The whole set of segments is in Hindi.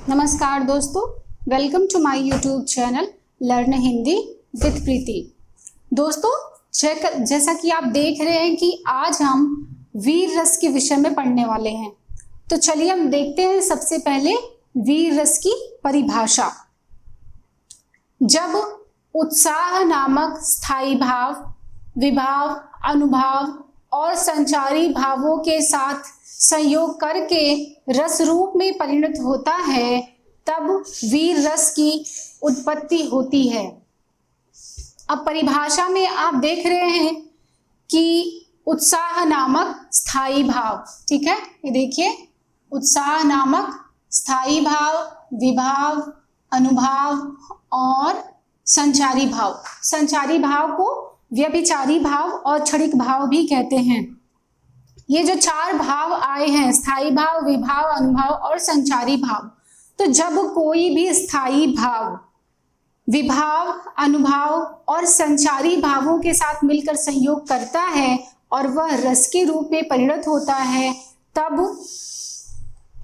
नमस्कार दोस्तों, welcome to my YouTube channel learn Hindi with Preeti. दोस्तों, जैसा कि आप देख रहे हैं कि आज हम वीर रस के विषय में पढ़ने वाले हैं। तो चलिए हम देखते हैं सबसे पहले वीर रस की परिभाषा। जब उत्साह नामक स्थायी भाव, विभाव, अनुभाव और संचारी भावों के साथ संयोग करके रस रूप में परिणत होता है, तब वीर रस की उत्पत्ति होती है। अब परिभाषा में आप देख रहे हैं कि उत्साह नामक स्थायी भाव, ठीक है, ये देखिए, उत्साह नामक स्थायी भाव, विभाव, अनुभाव और संचारी भाव। संचारी भाव को व्यभिचारी भाव और क्षणिक भाव भी कहते हैं। ये जो चार भाव आए हैं, स्थायी भाव, विभाव, अनुभाव और संचारी भाव, तो जब कोई भी स्थायी भाव, विभाव, अनुभाव और संचारी भावों के साथ मिलकर संयोग करता है और वह रस के रूप में परिणत होता है, तब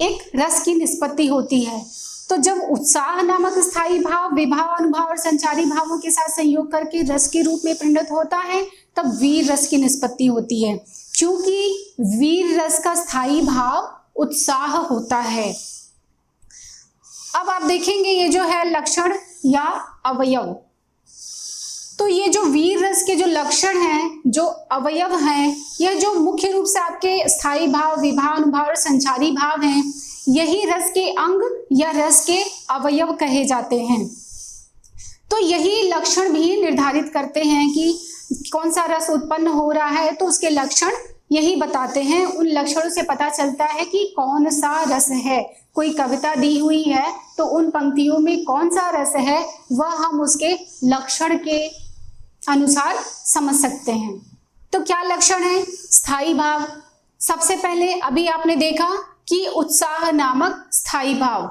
एक रस की निष्पत्ति होती है। तो जब उत्साह नामक स्थायी भाव, विभाव, अनुभाव और संचारी भावों के साथ संयोग करके रस के रूप में परिणत होता है, तब वीर रस की निष्पत्ति होती है, क्योंकि वीर रस का स्थायी भाव उत्साह होता है। अब आप देखेंगे ये जो है लक्षण या अवयव, तो ये जो वीर रस के जो लक्षण हैं, जो अवयव हैं, यह जो मुख्य रूप से आपके स्थायी भाव, विभाव, अनुभाव और संचारी भाव हैं, यही रस के अंग या रस के अवयव कहे जाते हैं। तो यही लक्षण भी निर्धारित करते हैं कि कौन सा रस उत्पन्न हो रहा है, तो उसके लक्षण यही बताते हैं। उन लक्षणों से पता चलता है कि कौन सा रस है। कोई कविता दी हुई है तो उन पंक्तियों में कौन सा रस है वह हम उसके लक्षण के अनुसार समझ सकते हैं। तो क्या लक्षण है? स्थायी भाव। सबसे पहले अभी आपने देखा कि उत्साह नामक स्थायी भाव,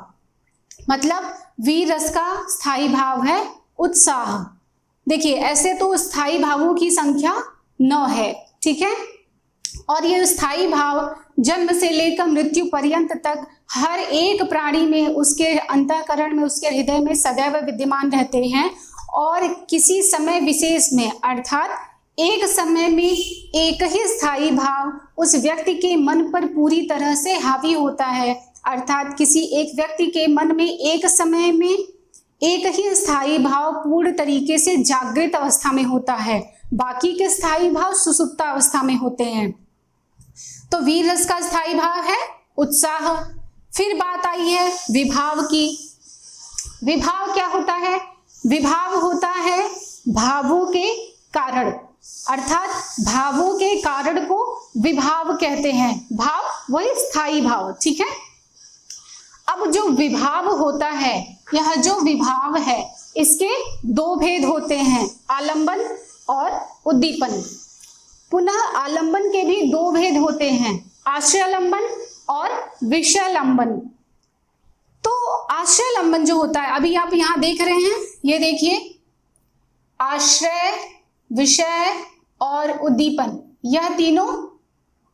मतलब वीर रस का स्थायी भाव है उत्साह। देखिए, ऐसे तो स्थायी भावों की संख्या 9 है, ठीक है, और ये स्थायी भाव जन्म से लेकर मृत्यु पर्यंत तक हर एक प्राणी में, उसके अंतःकरण में, उसके हृदय में सदैव विद्यमान रहते हैं और किसी समय विशेष में, अर्थात एक समय में एक ही स्थायी भाव उस व्यक्ति के मन पर पूरी तरह से हावी होता है। अर्थात किसी एक व्यक्ति के मन में एक समय में एक ही स्थायी भाव पूर्ण तरीके से जागृत अवस्था में होता है, बाकी के स्थायी भाव सुसुप्त अवस्था में होते हैं। तो वीर रस का स्थायी भाव है उत्साह। फिर बात आई है विभाव की। विभाव क्या होता है? विभाव होता है भावों के कारण, अर्थात भावों के कारण को विभाव कहते हैं। भाव वही स्थायी भाव, ठीक है। अब जो विभाव होता है, यह जो विभाव है, इसके दो भेद होते हैं, आलंबन और उद्दीपन। पुनः आलंबन के भी दो भेद होते हैं, आश्रयालंबन और विषयालंबन। तो आश्रयालंबन जो होता है, अभी आप यहां देख रहे हैं, ये देखिए, आश्रय, विषय और उद्दीपन, यह तीनों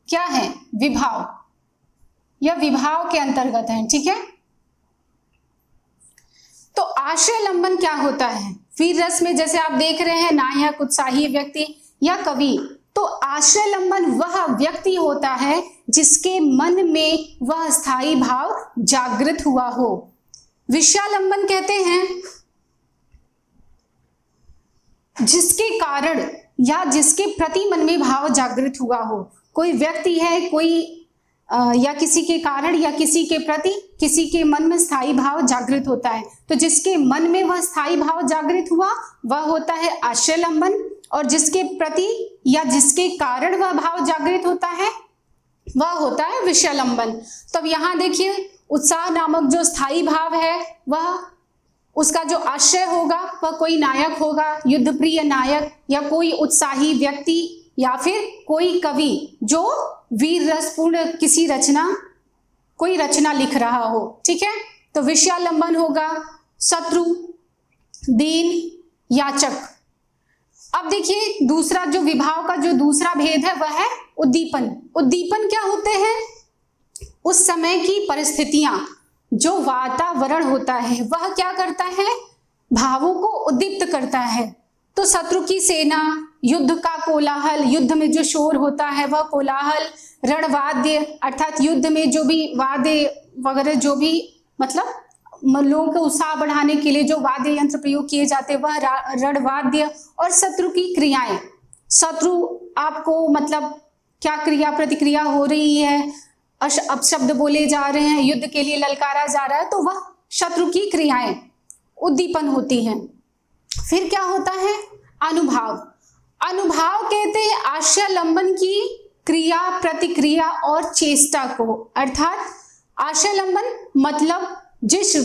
क्या है? विभाव। यह विभाव के अंतर्गत है, ठीक है। तो आश्रयालंबन क्या होता है? वीर रस में जैसे आप देख रहे हैं, नायक, उत्साही व्यक्ति या कवि, तो आश्रयालंबन वह व्यक्ति होता है जिसके मन में वह स्थायी भाव जागृत हुआ हो। विषयालंबन कहते हैं जिसके कारण या जिसके प्रति मन में भाव जागृत हुआ हो। कोई व्यक्ति है, कोई या किसी के कारण या किसी के प्रति किसी के मन में स्थायी भाव जागृत होता है, तो जिसके मन में वह स्थायी भाव जागृत हुआ वह होता है आश्रयालंबन, और जिसके प्रति या जिसके कारण वह भाव जागृत होता है वह होता है विषयालंबन। तो अब यहाँ देखिए, उत्साह नामक जो स्थायी भाव है, वह उसका जो आश्रय होगा वह कोई नायक होगा, युद्ध प्रिय नायक, या कोई उत्साही व्यक्ति, या फिर कोई कवि जो वीर रसपूर्ण किसी रचना, कोई रचना लिख रहा हो, ठीक है। तो विषयालंबन होगा शत्रु, दीन, याचक। अब देखिए, दूसरा जो विभाव का जो दूसरा भेद है वह है उद्दीपन। उद्दीपन क्या होते हैं? उस समय की परिस्थितियां, जो वातावरण होता है वह क्या करता है, भावों को उद्दीप्त करता है। तो शत्रु की सेना, युद्ध का कोलाहल, युद्ध में जो शोर होता है वह कोलाहल, रणवाद्य अर्थात युद्ध में जो भी वाद्य वगैरह जो भी मतलब लोगों को उत्साह बढ़ाने के लिए जो वाद्य यंत्र प्रयोग किए जाते हैं वह रणवाद्य, और शत्रु की क्रियाएं, शत्रु आपको मतलब क्या क्रिया प्रतिक्रिया हो रही है, अपशब्द बोले जा रहे हैं, युद्ध के लिए ललकारा जा रहा है, तो वह शत्रु की क्रियाएं उद्दीपन होती हैं। फिर क्या होता है, अनुभाव। अनुभाव कहते हैं आशयलंबन की क्रिया प्रतिक्रिया और चेष्टा को, अर्थात आशयलंबन मतलब जिस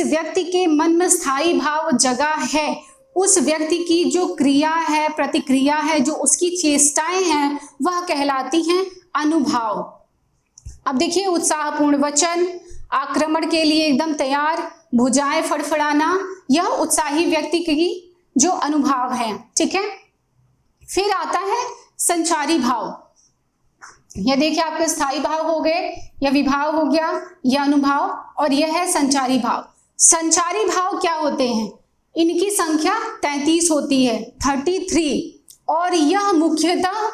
व्यक्ति के मन में स्थायी भाव जगा है, उस व्यक्ति की जो क्रिया है, प्रतिक्रिया है, जो उसकी चेष्टाएं हैं वह कहलाती हैं अनुभाव। अब देखिए, उत्साहपूर्ण वचन, आक्रमण के लिए एकदम तैयार, भुजाएं फड़फड़ाना, यह उत्साही व्यक्ति की जो अनुभाव है। ठीक है, फिर आता है संचारी भाव। यह देखिए आपके स्थायी भाव हो गए, यह विभाव हो गया, यह अनुभाव, और यह है संचारी भाव। संचारी भाव क्या होते हैं, इनकी संख्या 33 होती है, 33, और यह मुख्यतः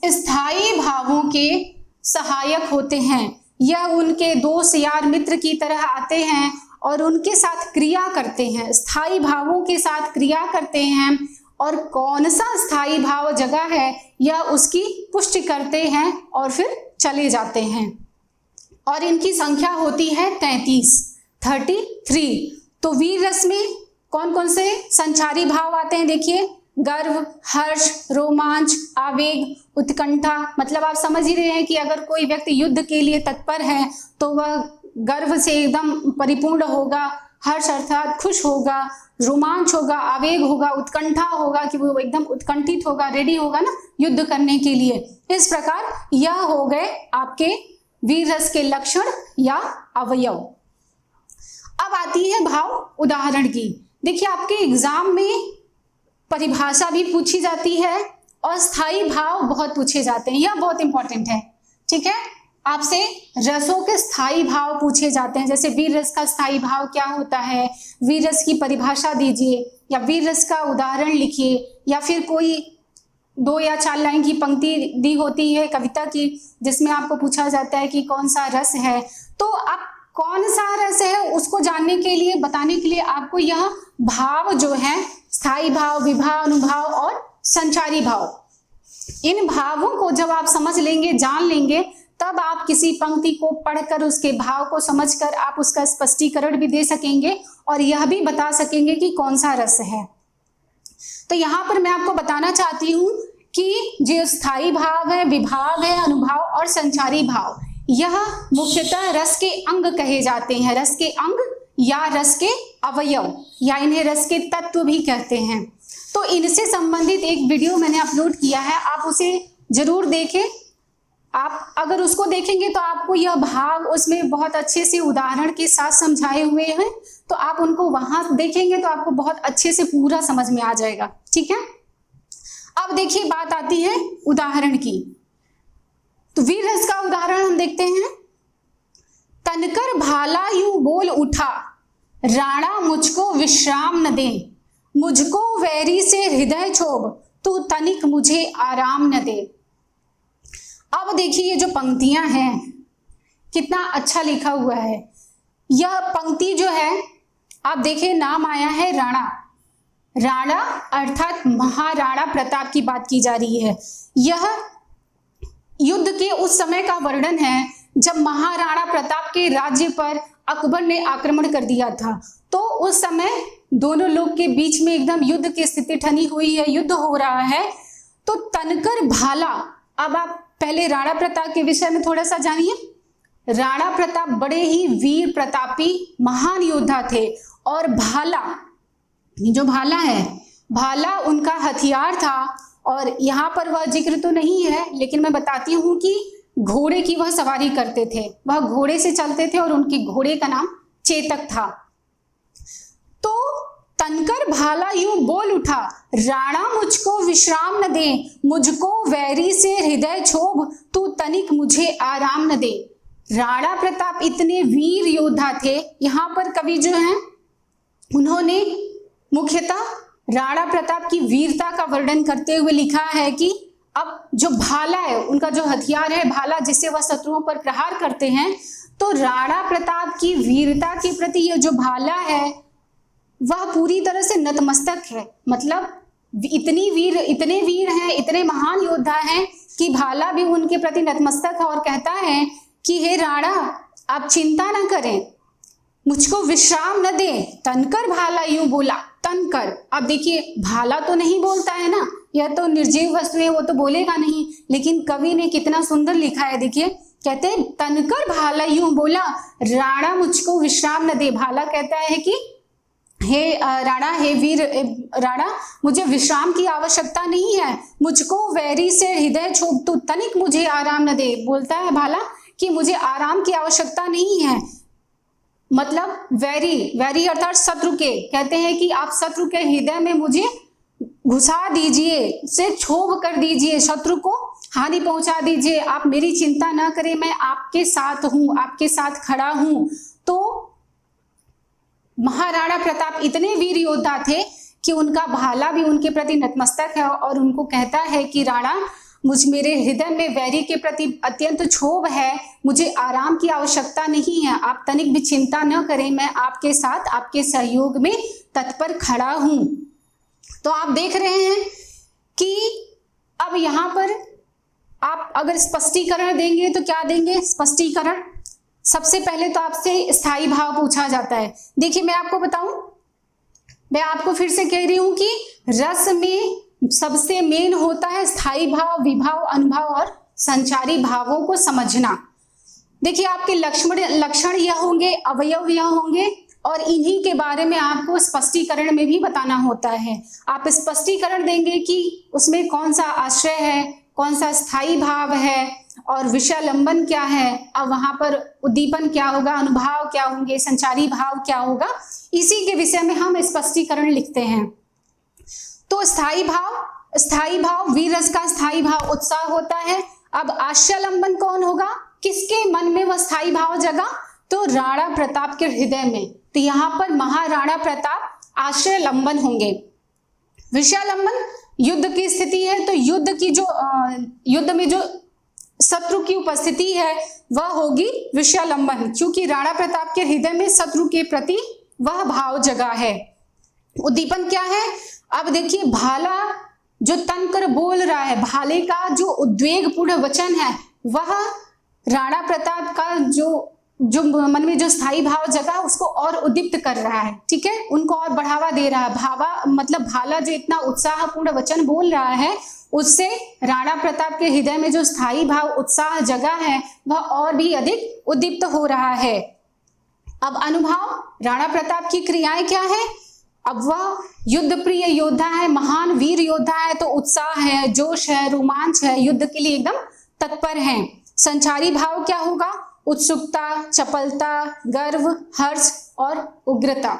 स्थायी भावों के सहायक होते हैं। यह उनके दोस्त यार मित्र की तरह आते हैं और उनके साथ क्रिया करते हैं, स्थायी भावों के साथ क्रिया करते हैं, और कौन सा स्थायी भाव जगह है यह उसकी पुष्टि करते हैं और फिर चले जाते हैं। और इनकी संख्या होती है 33। तो वीर रस में कौन कौन से संचारी भाव आते हैं, देखिए, गर्व, हर्ष, रोमांच, आवेग, उत्कंठा। मतलब आप समझ ही रहे हैं कि अगर कोई व्यक्ति युद्ध के लिए तत्पर है तो वह गर्व से एकदम परिपूर्ण होगा, हर्ष अर्थात खुश होगा, रोमांच होगा, आवेग होगा, उत्कंठा होगा कि वो एकदम उत्कंठित होगा, रेडी होगा ना युद्ध करने के लिए। इस प्रकार यह हो गए आपके वीर रस के लक्षण या अवयव। अब आती है भाव उदाहरण की। देखिए, आपके एग्जाम में परिभाषा भी पूछी जाती है और स्थायी भाव बहुत पूछे जाते हैं, यह बहुत इंपॉर्टेंट है। ठीक है, आपसे रसों के स्थायी भाव पूछे जाते हैं, जैसे वीर रस का स्थायी भाव क्या होता है, वीर रस की परिभाषा दीजिए, या वीर रस का उदाहरण लिखिए, या फिर कोई 2 या 4 लाइन की पंक्ति दी होती है कविता की जिसमें आपको पूछा जाता है कि कौन सा रस है। तो आप कौन सा रस है उसको जानने के लिए, बताने के लिए आपको यह भाव जो है, स्थायी भाव, विभाव, अनुभाव और संचारी भाव, इन भावों को जब आप समझ लेंगे, जान लेंगे, तब आप किसी पंक्ति को पढ़कर उसके भाव को समझकर आप उसका स्पष्टीकरण भी दे सकेंगे और यह भी बता सकेंगे कि कौन सा रस है। तो यहाँ पर मैं आपको बताना चाहती हूँ कि जो स्थायी भाव है, विभाव है, अनुभाव और संचारी भाव, यह मुख्यतः रस के अंग कहे जाते हैं। रस के अंग या रस के अवयव, या इन्हें रस के तत्व भी कहते हैं। तो इनसे संबंधित एक वीडियो मैंने अपलोड किया है, आप उसे जरूर देखें। आप अगर उसको देखेंगे तो आपको यह भाव उसमें बहुत अच्छे से उदाहरण के साथ समझाए हुए हैं, तो आप उनको वहां देखेंगे तो आपको बहुत अच्छे से पूरा समझ में आ जाएगा। ठीक है, अब देखिए बात आती है उदाहरण की। तो वीर रस का उदाहरण हम देखते हैं। तनकर भाला यूं बोल उठा, राणा मुझको विश्राम न दे, मुझको वैरी से हृदय क्षोभ, तू तनिक मुझे आराम न दे। अब देखिए ये जो पंक्तियां हैं कितना अच्छा लिखा हुआ है। यह पंक्ति जो है आप देखिए, नाम आया है राणा। राणा अर्थात महाराणा प्रताप की बात की जा रही है। यह युद्ध के उस समय का वर्णन है जब महाराणा प्रताप के राज्य पर अकबर ने आक्रमण कर दिया था। तो उस समय दोनों लोग के बीच में एकदम युद्ध की स्थिति ठनी हुई है, युद्ध हो रहा है। तो तनकर भाला, अब आप पहले राणा प्रताप के विषय में थोड़ा सा जानिए। राणा प्रताप बड़े ही वीर प्रतापी महान योद्धा थे, और भाला, जो भाला है, भाला उनका हथियार था। और यहाँ पर वह जिक्र तो नहीं है, लेकिन मैं बताती हूँ कि घोड़े की वह सवारी करते थे, वह घोड़े से चलते थे और उनके घोड़े का नाम चेतक था। तो तनकर भाला यूं बोल उठा, राणा मुझको विश्राम न दे, मुझको वैरी से हृदय क्षोभ, तू तनिक मुझे आराम न दे। राणा प्रताप इतने वीर योद्धा थे। यहाँ पर कवि जो हैं उन्होंने मुख्यतः राणा प्रताप की वीरता का वर्णन करते हुए लिखा है कि अब जो भाला है, उनका जो हथियार है भाला, जिससे वह शत्रुओं पर प्रहार करते हैं, तो राणा प्रताप की वीरता के प्रति यह जो भाला है वह पूरी तरह से नतमस्तक है। मतलब इतने वीर हैं, इतने महान योद्धा हैं कि भाला भी उनके प्रति नतमस्तक है और कहता है कि हे राणा, आप चिंता न करें, मुझको विश्राम न दे। तनकर भाला यूं बोला, तनकर। अब देखिए, भाला तो नहीं बोलता है ना, यह तो निर्जीव वस्तु है, वो तो बोलेगा नहीं, लेकिन कवि ने कितना सुंदर लिखा है। देखिए, कहते हैं तनकर भाला यूं बोला, राणा मुझको विश्राम न दे। भाला कहता है कि हे राणा, हे वीर राणा, मुझे विश्राम की आवश्यकता नहीं है, मुझको वैरी से हृदय छोड़ तू तनिक मुझे आराम न दे। बोलता है भाला कि मुझे आराम की आवश्यकता नहीं है। मतलब वैरी अर्थात शत्रु के, कहते हैं कि आप शत्रु के हृदय में मुझे घुसा दीजिए, से क्षोभ कर दीजिए, शत्रु को हानि पहुंचा दीजिए, आप मेरी चिंता ना करें, मैं आपके साथ हूं, आपके साथ खड़ा हूं। तो महाराणा प्रताप इतने वीर योद्धा थे कि उनका भाला भी उनके प्रति नतमस्तक है और उनको कहता है कि राणा, मेरे हृदय में वैरी के प्रति अत्यंत क्षोभ है, मुझे आराम की आवश्यकता नहीं है, आप तनिक भी चिंता न करें, मैं आपके साथ, आपके सहयोग में तत्पर खड़ा हूं। तो आप देख रहे हैं कि अब यहाँ पर आप अगर स्पष्टीकरण देंगे तो क्या देंगे स्पष्टीकरण? सबसे पहले तो आपसे स्थायी भाव पूछा जाता है। देखिए, मैं आपको बताऊं, मैं आपको फिर से कह रही हूं कि रस में सबसे मेन होता है स्थायी भाव, विभाव, अनुभाव और संचारी भावों को समझना। देखिए, आपके लक्षण यह होंगे, अवयव यह होंगे और इन्हीं के बारे में आपको स्पष्टीकरण में भी बताना होता है। आप स्पष्टीकरण देंगे कि उसमें कौन सा आश्रय है, कौन सा स्थायी भाव है और विषयालंबन क्या है, अब वहां पर उद्दीपन क्या होगा, अनुभाव क्या होंगे, संचारी भाव क्या होगा, इसी के विषय में हम स्पष्टीकरण लिखते हैं। तो स्थायी भाव वीर रस का स्थायी भाव उत्साह होता है। अब आश्रयालंबन कौन होगा, किसके मन में वह स्थायी भाव जगा? तो राणा प्रताप के हृदय में। तो यहाँ पर महाराणा प्रताप आश्रयालंबन होंगे। विषयालंबन युद्ध की स्थिति है, तो युद्ध में जो शत्रु की उपस्थिति है वह होगी विषयालंबन, क्योंकि राणा प्रताप के हृदय में शत्रु के प्रति वह भाव जगा है। उद्दीपन क्या है? अब देखिए, भाला जो तनकर बोल रहा है, भाले का जो उद्वेगपूर्ण वचन है वह राणा प्रताप का जो मन में जो स्थायी भाव जगा उसको और उद्दीप्त कर रहा है। ठीक है, उनको और बढ़ावा दे रहा है। मतलब भाला जो इतना उत्साहपूर्ण वचन बोल रहा है, उससे राणा प्रताप के हृदय में जो स्थायी भाव उत्साह जगा है वह और भी अधिक उद्दीप्त हो रहा है। अब अनुभाव, राणा प्रताप की क्रियाएं क्या है? अब वह युद्ध प्रिय योद्धा है, महान वीर योद्धा है, तो उत्साह है, जोश है, रोमांच है, युद्ध के लिए एकदम तत्पर है। संचारी भाव क्या होगा? उत्सुकता, चपलता, गर्व, हर्ष और उग्रता।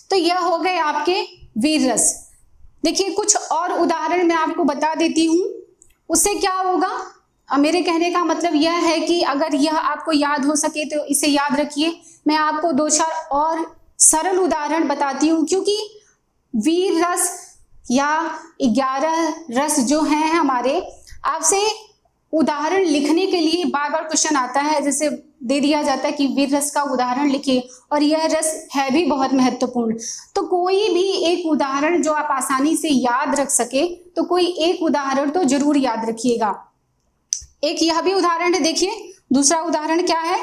तो यह हो गए आपके वीर रस। देखिए, कुछ और उदाहरण मैं आपको बता देती हूं, उससे क्या होगा। मेरे कहने का मतलब यह है कि अगर यह आपको याद हो सके तो इसे याद रखिए। मैं आपको 2-4 और सरल उदाहरण बताती हूँ, क्योंकि वीर रस या 11 रस जो हैं हमारे, आपसे उदाहरण लिखने के लिए बार बार क्वेश्चन आता है, जैसे दे दिया जाता है कि वीर रस का उदाहरण लिखिए, और यह रस है भी बहुत महत्वपूर्ण। तो कोई भी एक उदाहरण जो आप आसानी से याद रख सके, तो कोई एक उदाहरण तो जरूर याद रखिएगा। एक यह भी उदाहरण है, देखिए दूसरा उदाहरण क्या है।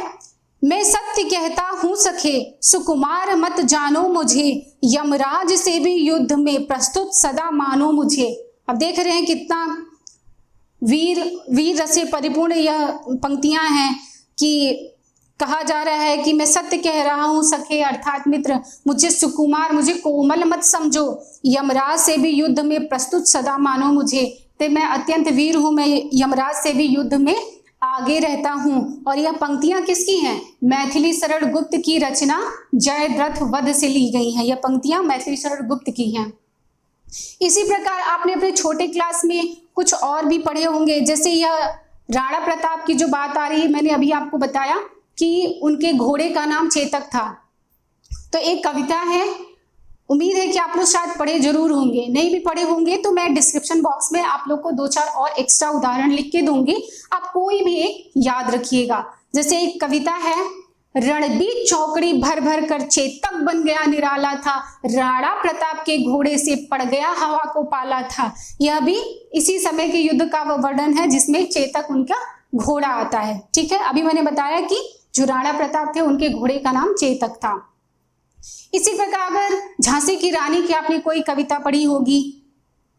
मैं सत्य कहता हूं सखे, सुकुमार मत जानो मुझे, यमराज से भी युद्ध में प्रस्तुत सदा मानो मुझे। अब देख रहे हैं कितना वीर रस से परिपूर्ण यह पंक्तियां हैं कि कहा जा रहा है कि मैं सत्य कह रहा हूं सखे, अर्थात मित्र, मुझे सुकुमार, मुझे कोमल मत समझो, यमराज से भी युद्ध में प्रस्तुत सदा मानो मुझे। तो मैं अत्यंत वीर हूं, मैं यमराज से भी युद्ध में आगे रहता हूं। और यह पंक्तियां किसकी हैं? मैथिली शरण गुप्त की रचना जयद्रथ वध से ली गई हैं। यह पंक्तियां मैथिली शरण गुप्त की हैं। इसी प्रकार आपने अपने छोटे क्लास में कुछ और भी पढ़े होंगे, जैसे यह राणा प्रताप की जो बात आ रही है, मैंने अभी आपको बताया कि उनके घोड़े का नाम चेतक था। तो एक कविता है, उम्मीद है कि आप लोग शायद पढ़े जरूर होंगे, नहीं भी पढ़े होंगे तो मैं डिस्क्रिप्शन बॉक्स में आप लोग को 2-4 और एक्स्ट्रा उदाहरण लिख के दूंगी, आप कोई भी एक याद रखिएगा। जैसे एक कविता है, रणबीर चौकड़ी भर भर कर चेतक बन गया निराला था, राणा प्रताप के घोड़े से पड़ गया हवा को पाला था। यह भी इसी समय के युद्ध का वह वर्णन है जिसमें चेतक उनका घोड़ा आता है। ठीक है, अभी मैंने बताया कि जो राणा प्रताप थे उनके घोड़े का नाम चेतक था। इसी प्रकार अगर झांसी की रानी की आपने कोई कविता पढ़ी होगी,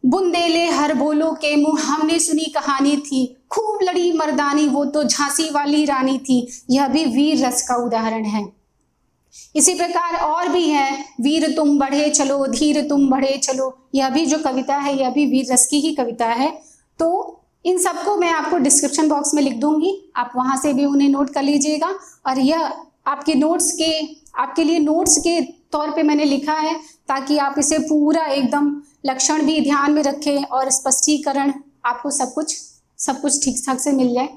बुंदेले हर बोलो के मुंह हमने सुनी कहानी थी, खूब लड़ी मर्दानी वो तो झांसी वाली रानी थी। यह भी वीर रस का उदाहरण है। इसी प्रकार और भी है, वीर तुम बढ़े चलो धीर तुम बढ़े चलो, यह भी जो कविता है यह भी वीर रस की ही कविता है। तो इन सबको मैं आपको डिस्क्रिप्शन बॉक्स में लिख दूंगी, आप वहां से भी उन्हें नोट कर लीजिएगा। और यह आपके आपके लिए नोट्स के तौर पे मैंने लिखा है ताकि आप इसे पूरा एकदम लक्षण भी ध्यान में रखें और स्पष्टीकरण आपको सब कुछ ठीक ठाक से मिल जाए।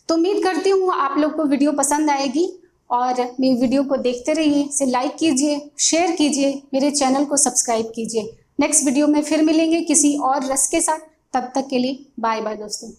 तो उम्मीद करती हूँ आप लोग को वीडियो पसंद आएगी और मेरी वीडियो को देखते रहिए, इसे लाइक कीजिए, शेयर कीजिए, मेरे चैनल को सब्सक्राइब कीजिए। नेक्स्ट वीडियो में फिर मिलेंगे किसी और रस के साथ, तब तक के लिए बाय बाय दोस्तों।